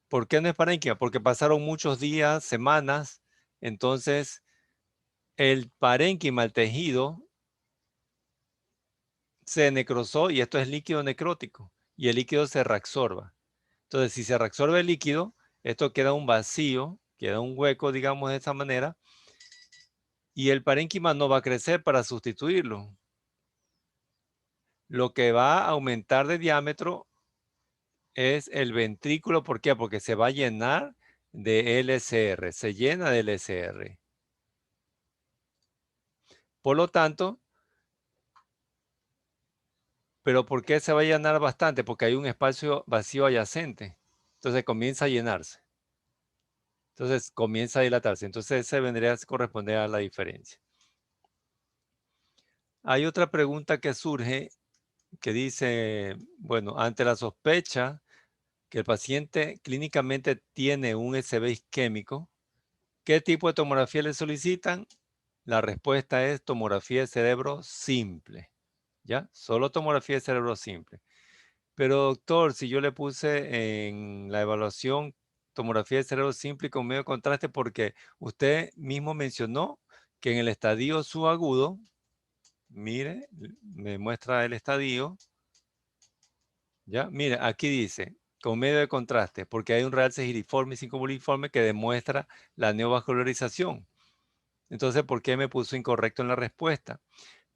A: ¿Por qué no es parénquima? Porque pasaron muchos días, semanas, entonces el parénquima, el tejido, se necrosó y esto es líquido necrótico y el líquido se reabsorba. Entonces, si se reabsorbe el líquido, esto queda un vacío, queda un hueco, digamos de esta manera, y el parénquima no va a crecer para sustituirlo. Lo que va a aumentar de diámetro es el ventrículo. ¿Por qué? Porque se va a llenar de LCR, se llena de LCR. Por lo tanto, ¿pero por qué se va a llenar bastante? Porque hay un espacio vacío adyacente. Entonces comienza a llenarse. Entonces comienza a dilatarse. Entonces ese vendría a corresponder a la diferencia. Hay otra pregunta que surge que dice, bueno, ante la sospecha que el paciente clínicamente tiene un SB isquémico, ¿qué tipo de tomografía le solicitan? La respuesta es tomografía de cerebro simple, ¿ya? Solo tomografía de cerebro simple. Pero doctor, si yo le puse en la evaluación tomografía de cerebro simple y con medio contraste, porque usted mismo mencionó que en el estadio subagudo, mire, me muestra el estadio, ¿ya? Mire, aquí dice, con medio de contraste, porque hay un realce giriforme y circunvoluiforme que demuestra la neovascularización. Entonces, ¿por qué me puso incorrecto en la respuesta?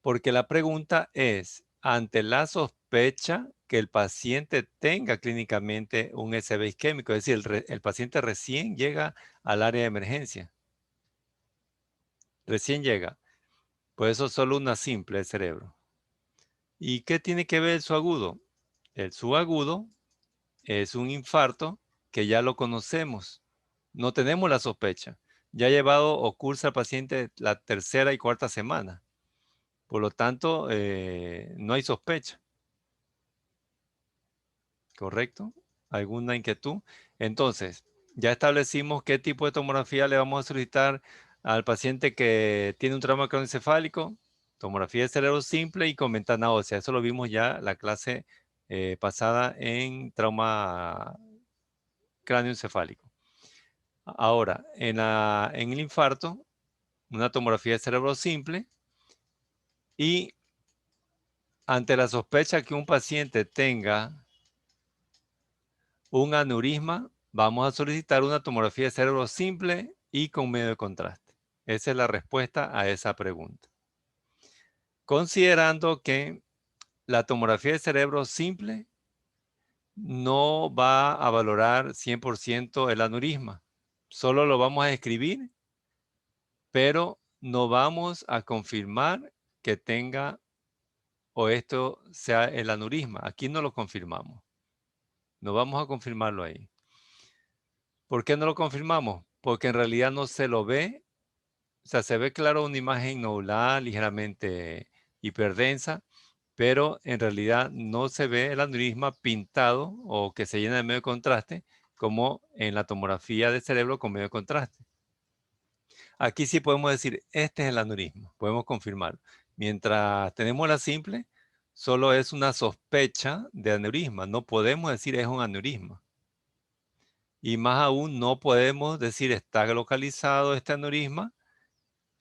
A: Porque la pregunta es, ante la sospecha que el paciente tenga clínicamente un SB isquémico, es decir, el paciente recién llega al área de emergencia, recién llega, pues eso es solo una simple del cerebro. ¿Y qué tiene que ver el subagudo? El subagudo es un infarto que ya lo conocemos, no tenemos la sospecha. Ya ha llevado o cursa al paciente la tercera y cuarta semana. Por lo tanto, no hay sospecha. ¿Correcto? ¿Alguna inquietud? Entonces, ya establecimos qué tipo de tomografía le vamos a solicitar al paciente que tiene un trauma craneoencefálico. Tomografía de cerebro simple y con ventana ósea. Eso lo vimos ya la clase pasada en trauma craneoencefálico. Ahora, en el infarto, una tomografía de cerebro simple y ante la sospecha que un paciente tenga un aneurisma, vamos a solicitar una tomografía de cerebro simple y con medio de contraste. Esa es la respuesta a esa pregunta. Considerando que la tomografía de cerebro simple no va a valorar 100% el aneurisma. Solo lo vamos a escribir, pero no vamos a confirmar que tenga o esto sea el aneurisma. Aquí no lo confirmamos. No vamos a confirmarlo ahí. ¿Por qué no lo confirmamos? Porque en realidad no se lo ve. O sea, se ve claro una imagen nodular, ligeramente hiperdensa, pero en realidad no se ve el aneurisma pintado o que se llena de medio contraste, como en la tomografía de cerebro con medio contraste. Aquí sí podemos decir, este es el aneurisma, podemos confirmarlo. Mientras tenemos la simple, solo es una sospecha de aneurisma, no podemos decir es un aneurisma. Y más aún, no podemos decir está localizado este aneurisma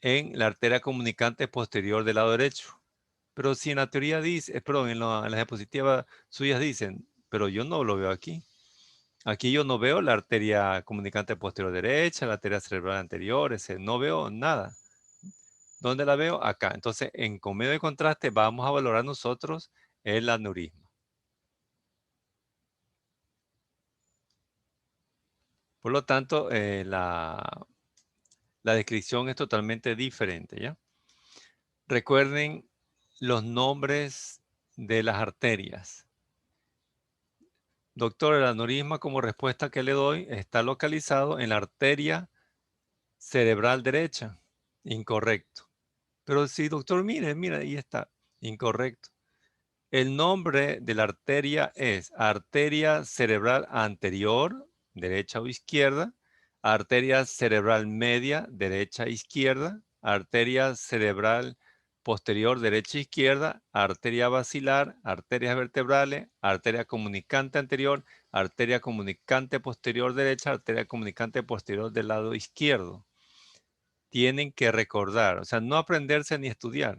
A: en la arteria comunicante posterior del lado derecho. Pero si en la teoría dice, perdón, en las diapositivas suyas dicen, pero yo no lo veo aquí. Aquí yo no veo la arteria comunicante posterior derecha, la arteria cerebral anterior, no veo nada. ¿Dónde la veo? Acá. Entonces, con medio de contraste vamos a valorar nosotros el aneurisma. Por lo tanto, la descripción es totalmente diferente, ¿ya? Recuerden los nombres de las arterias. Doctor, el aneurisma como respuesta que le doy está localizado en la arteria cerebral derecha. Incorrecto. Pero sí, doctor, mire, ahí está. Incorrecto. El nombre de la arteria es arteria cerebral anterior, derecha o izquierda, arteria cerebral media, derecha e izquierda, arteria cerebral posterior, derecha e izquierda, arteria basilar, arterias vertebrales, arteria comunicante anterior, arteria comunicante posterior derecha, arteria comunicante posterior del lado izquierdo. Tienen que recordar, o sea, no aprenderse ni estudiar,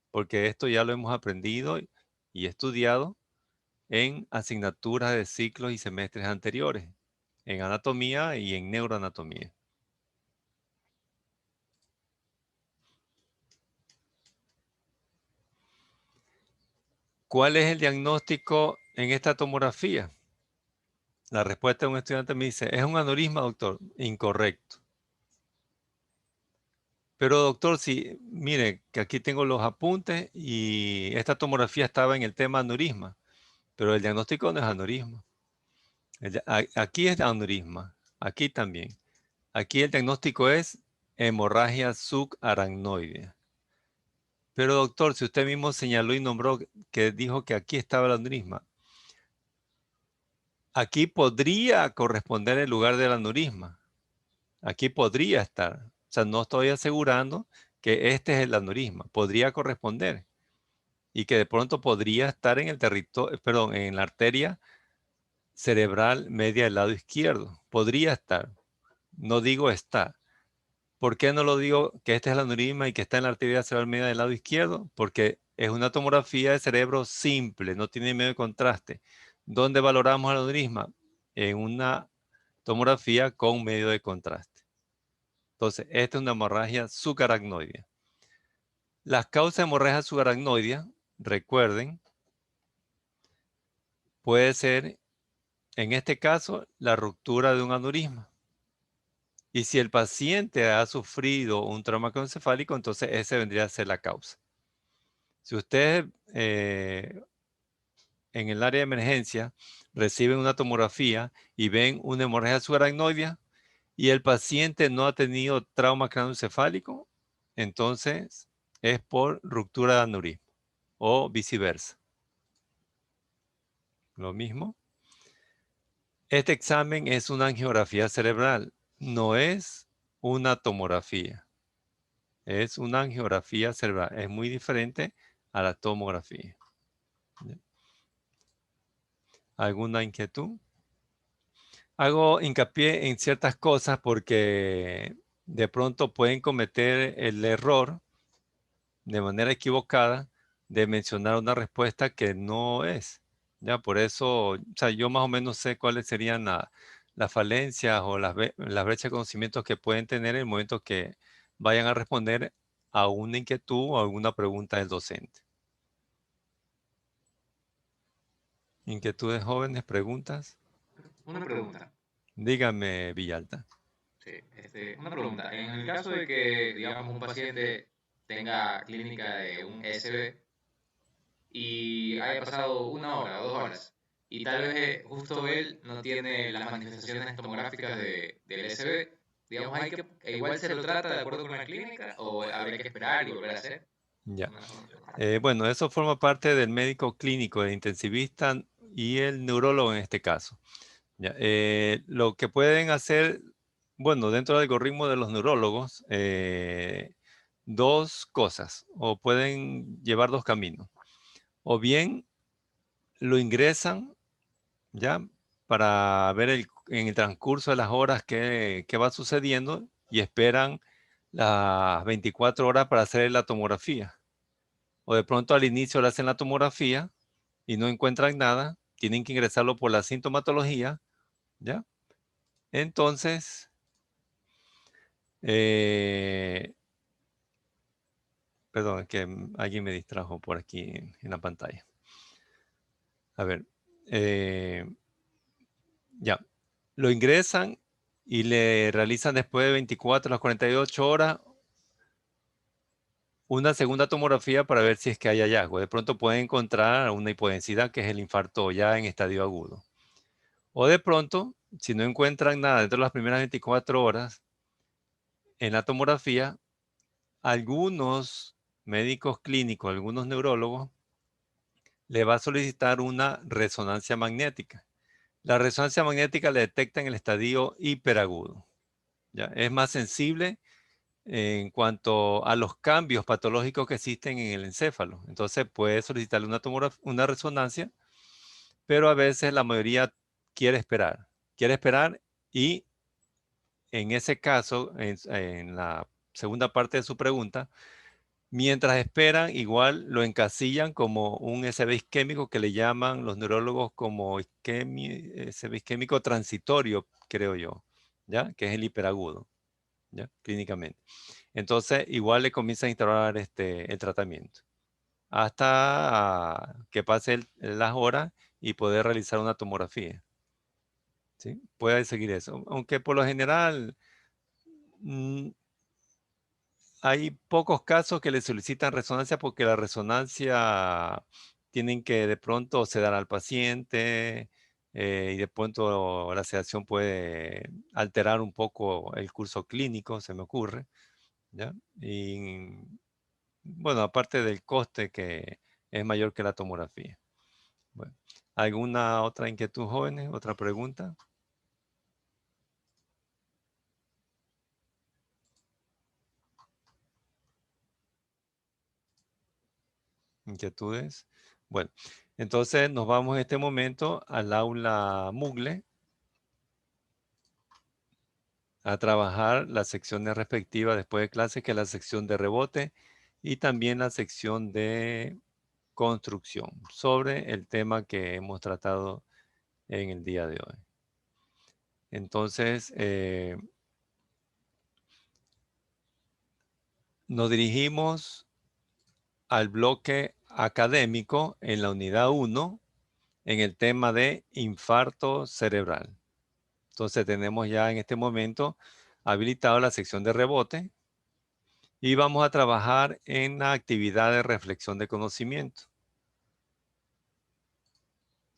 A: porque esto ya lo hemos aprendido y estudiado en asignaturas de ciclos y semestres anteriores, en anatomía y en neuroanatomía. ¿Cuál es el diagnóstico en esta tomografía? La respuesta de un estudiante me dice, es un aneurisma, doctor. Incorrecto. Pero doctor, si, mire, que aquí tengo los apuntes y esta tomografía estaba en el tema aneurisma, pero el diagnóstico no es aneurisma. Aquí es aneurisma, aquí también. Aquí el diagnóstico es hemorragia subaracnoidea. Pero doctor, si usted mismo señaló y nombró que dijo que aquí estaba el aneurisma, aquí podría corresponder el lugar del aneurisma. Aquí podría estar. O sea, no estoy asegurando que este es el aneurisma. Podría corresponder. Y que de pronto podría estar en el territorio, perdón, en la arteria cerebral media del lado izquierdo. Podría estar. No digo está. ¿Por qué no lo digo que este es el aneurisma y que está en la arteria cerebral media del lado izquierdo? Porque es una tomografía de cerebro simple, no tiene medio de contraste. ¿Dónde valoramos el aneurisma? En una tomografía con medio de contraste. Entonces, esta es una hemorragia subaracnoidea. Las causas de hemorragia subaracnoidea, recuerden, puede ser, en este caso, la ruptura de un aneurisma. Y si el paciente ha sufrido un trauma craneoencefálico, entonces ese vendría a ser la causa. Si usted en el área de emergencia reciben una tomografía y ven una hemorragia subaracnoidea y el paciente no ha tenido trauma craneoencefálico, entonces es por ruptura de aneurisma o viceversa. Lo mismo. Este examen es una angiografía cerebral, no es una tomografía. Es una angiografía cerebral. Es muy diferente a la tomografía. ¿Alguna inquietud? Hago hincapié en ciertas cosas porque de pronto pueden cometer el error de manera equivocada de mencionar una respuesta que no es. Ya por eso, o sea, yo más o menos sé cuáles serían las falencias o las brechas de conocimientos que pueden tener en el momento que vayan a responder a una inquietud o alguna pregunta del docente. Inquietudes jóvenes, preguntas.
B: Una pregunta.
A: Dígame, Villalta.
B: Sí, una pregunta. En el caso de que, digamos, un paciente tenga clínica de un SB y haya pasado 1 hora o 2 horas, y tal vez justo él no tiene las manifestaciones tomográficas del SB, digamos, igual se lo trata de acuerdo con la clínica o habría que esperar y volver a hacer.
A: Ya.
B: Una pregunta.
A: Bueno, eso forma parte del médico clínico, el intensivista y el neurólogo en este caso. Ya, lo que pueden hacer, bueno, dentro del algoritmo de los neurólogos, dos cosas, o pueden llevar dos caminos. O bien lo ingresan, ya, para ver en el transcurso de las horas qué va sucediendo y esperan las 24 horas para hacer la tomografía. O de pronto al inicio le hacen la tomografía y no encuentran nada, tienen que ingresarlo por la sintomatología, ¿ya? Entonces, Eh, perdón, es que alguien me distrajo por aquí en la pantalla. A ver, eh, ya. Lo ingresan y le realizan después de 24 a las 48 horas una segunda tomografía para ver si es que hay hallazgo. De pronto pueden encontrar una hipodensidad que es el infarto ya en estadio agudo. O de pronto, si no encuentran nada dentro de las primeras 24 horas, en la tomografía, algunos médicos clínicos, algunos neurólogos, le va a solicitar una resonancia magnética. La resonancia magnética le detecta en el estadio hiperagudo. ¿Ya? Es más sensible en cuanto a los cambios patológicos que existen en el encéfalo. Entonces puede solicitarle una resonancia, pero a veces la mayoría quiere esperar. Quiere esperar y en ese caso, en la segunda parte de su pregunta, mientras esperan, igual lo encasillan como un SB isquémico que le llaman los neurólogos como SB isquémico transitorio, creo yo, ¿ya? Que es el hiperagudo, ¿ya? Clínicamente. Entonces, igual le comienzan a instaurar el tratamiento hasta que pase las horas y poder realizar una tomografía, ¿sí? Puede seguir eso. Aunque por lo general, mm, hay pocos casos que le solicitan resonancia porque la resonancia tienen que de pronto sedar al paciente, y de pronto la sedación puede alterar un poco el curso clínico, se me ocurre, ¿ya? Y bueno, aparte del coste que es mayor que la tomografía. Bueno, ¿alguna otra inquietud, jóvenes? ¿Otra pregunta? ¿Inquietudes? Bueno, entonces nos vamos en este momento al aula Mugle a trabajar las secciones respectivas después de clase, que es la sección de rebote y también la sección de construcción sobre el tema que hemos tratado en el día de hoy. Entonces, nos dirigimos al bloque académico en la unidad 1 en el tema de infarto cerebral. Entonces tenemos ya en este momento habilitado la sección de rebote y vamos a trabajar en la actividad de reflexión de conocimiento.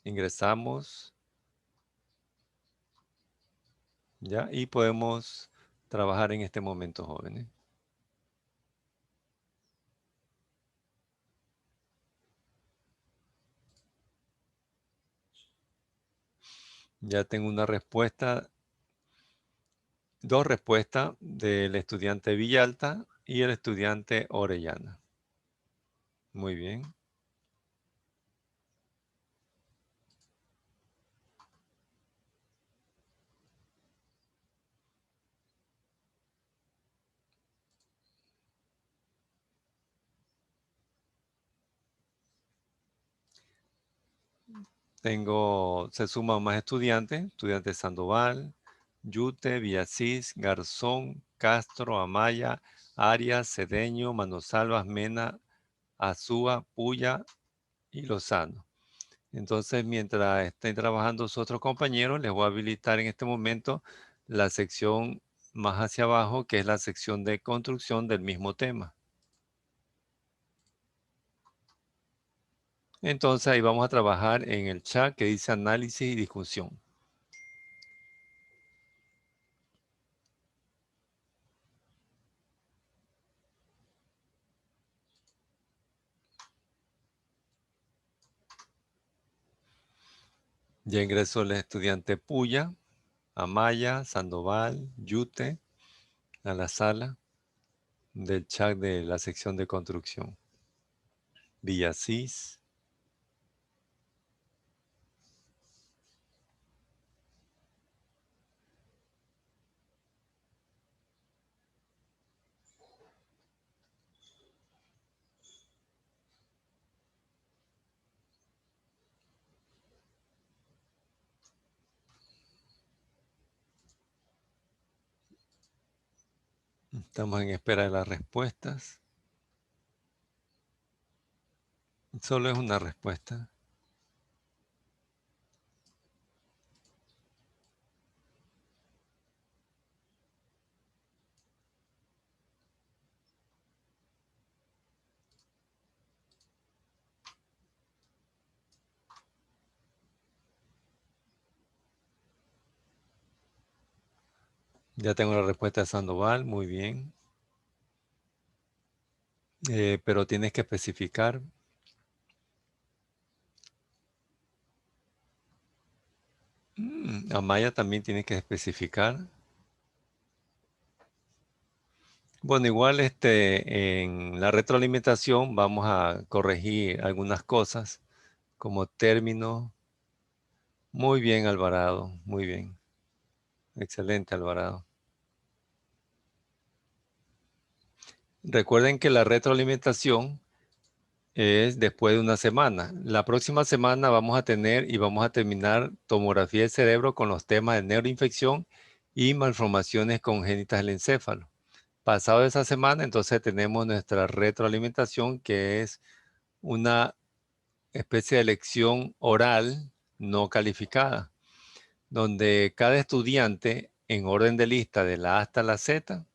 A: Ingresamos ya y podemos trabajar en este momento, jóvenes. Ya tengo una respuesta, dos respuestas del estudiante Villalta y el estudiante Orellana. Muy bien. Se suman más estudiantes, estudiantes Sandoval, Yute, Villasís, Garzón, Castro, Amaya, Arias, Cedeño, Manosalvas, Mena, Azúa, Puya y Lozano. Entonces, mientras estén trabajando sus otros compañeros, les voy a habilitar en este momento la sección más hacia abajo, que es la sección de construcción del mismo tema. Entonces, ahí vamos a trabajar en el chat que dice análisis y discusión. Ya ingresó el estudiante Puya, Amaya, Sandoval, Yute a la sala del chat de la sección de construcción. Villasís. Estamos en espera de las respuestas. Solo es una respuesta. Ya tengo la respuesta de Sandoval, muy bien. Pero tienes que especificar. Amaya también tiene que especificar. Bueno, igual en la retroalimentación vamos a corregir algunas cosas como términos. Muy bien, Alvarado, muy bien. Excelente, Alvarado. Recuerden que la retroalimentación es después de una semana. La próxima semana vamos a tener y vamos a terminar tomografía del cerebro con los temas de neuroinfección y malformaciones congénitas del encéfalo. Pasado esa semana, entonces tenemos nuestra retroalimentación, que es una especie de lección oral no calificada, donde cada estudiante, en orden de lista de la A hasta la Z,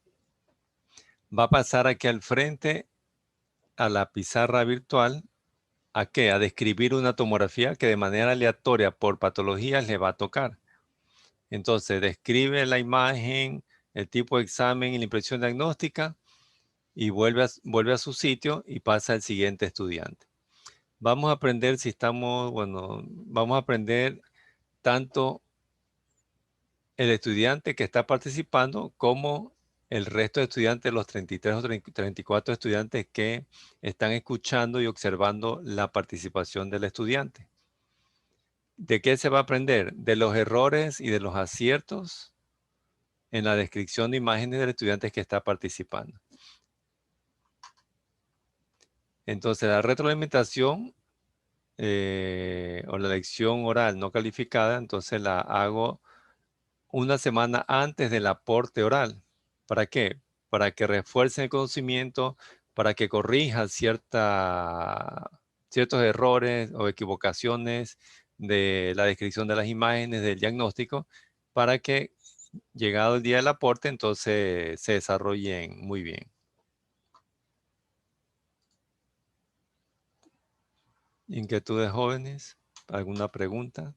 A: va a pasar aquí al frente a la pizarra virtual ¿A qué? A describir una tomografía que de manera aleatoria por patologías le va a tocar. Entonces, describe la imagen, el tipo de examen y la impresión diagnóstica y vuelve a su sitio y pasa al siguiente estudiante. Vamos a aprender si estamos, bueno, vamos a aprender tanto el estudiante que está participando como el resto de estudiantes, los 33 o 34 estudiantes que están escuchando y observando la participación del estudiante. ¿De qué se va a aprender? De los errores y de los aciertos en la descripción de imágenes del estudiante que está participando. Entonces, la retroalimentación o la lección oral no calificada, entonces la hago una semana antes del aporte oral. ¿Para qué? Para que refuercen el conocimiento, para que corrijan ciertos errores o equivocaciones de la descripción de las imágenes, del diagnóstico, para que llegado el día del aporte, entonces se desarrollen muy bien. ¿Inquietudes jóvenes? ¿Alguna pregunta?